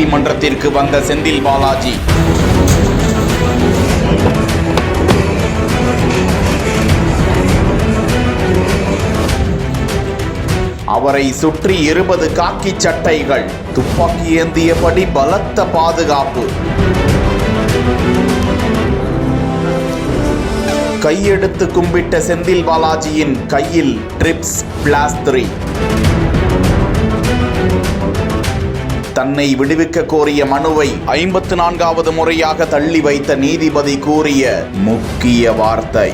நீதிமன்றத்திற்கு வந்த செந்தில் பாலாஜி அவரை சுற்றி 20 காக்கி சட்டைகள், துப்பாக்கி ஏந்தியபடி பலத்த பாதுகாப்பு. கையெடுத்து கும்பிட்ட செந்தில் பாலாஜியின் கையில் ட்ரிப்ஸ் பிளாஸ்திரி. தன்னை விடுவிக்க கோரிய மனுவை 54வது முறையாக தள்ளி வைத்த நீதிபதி கூறிய முக்கிய வார்த்தை.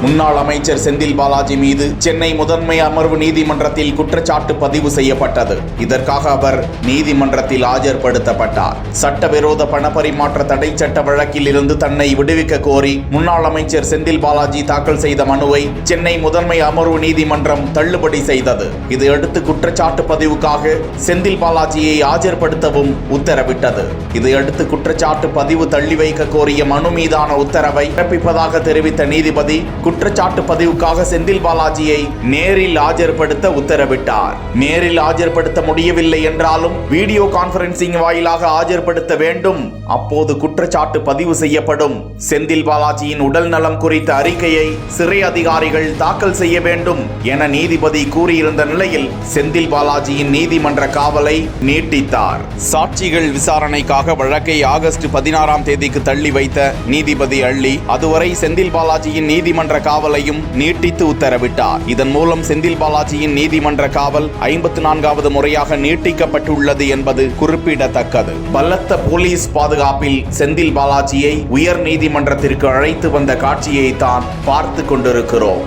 முன்னாள் அமைச்சர் செந்தில் பாலாஜி மீது சென்னை முதன்மை அமர்வு நீதிமன்றத்தில் குற்றச்சாட்டு பதிவு செய்யப்பட்டது. இதற்காக அவர் நீதிமன்றத்தில் ஆஜர்படுத்தப்பட்டார். சட்டவிரோத பணப்பரிமாற்ற தடை சட்ட வழக்கில் இருந்து தன்னை விடுவிக்க கோரி முன்னாள் அமைச்சர் செந்தில் பாலாஜி தாக்கல் செய்த மனுவை சென்னை முதன்மை அமர்வு நீதிமன்றம் தள்ளுபடி செய்தது. இதையடுத்து குற்றச்சாட்டு பதிவுக்காக செந்தில் பாலாஜியை ஆஜர்படுத்தவும் உத்தரவிட்டது. இதையடுத்து குற்றச்சாட்டு பதிவு தள்ளி வைக்க கோரிய மனு மீதான உத்தரவை பிறப்பிப்பதாக தெரிவித்த நீதிபதி குற்றச்சாட்டு பதிவுக்காக செந்தில் பாலாஜியை நேரில் ஆஜர்படுத்த உத்தரவிட்டார். நேரில் ஆஜர்படுத்த முடியவில்லை என்றாலும் வீடியோ கான்பரன்சிங் வாயிலாக ஆஜர்படுத்த வேண்டும். அப்போது குற்றச்சாட்டு பதிவு செய்யப்படும். செந்தில் பாலாஜியின் உடல் நலம் குறித்த அறிக்கையை சிறை அதிகாரிகள் தாக்கல் செய்ய வேண்டும் என நீதிபதி கூறியிருந்த நிலையில் செந்தில் பாலாஜியின் நீதிமன்ற காவலை நீட்டித்தார். சாட்சிகள் விசாரணைக்காக வழக்கை ஆகஸ்ட் 16ஆம் தேதிக்கு தள்ளி வைத்த நீதிபதி அள்ளி அதுவரை செந்தில் பாலாஜியின் நீதிமன்ற காவலையும் நீட்டித்து உத்தரவிட்டார். இதன் மூலம் செந்தில் பாலாஜியின் நீதிமன்ற காவல் 54வது முறையாக நீட்டிக்கப்பட்டுள்ளது என்பது குறிப்பிடத்தக்கது. பலத்த போலீஸ் பாதுகாப்பில் செந்தில் பாலாஜியை உயர் நீதிமன்றத்திற்கு அழைத்து வந்த காட்சியை தான் பார்த்து கொண்டிருக்கிறோம்.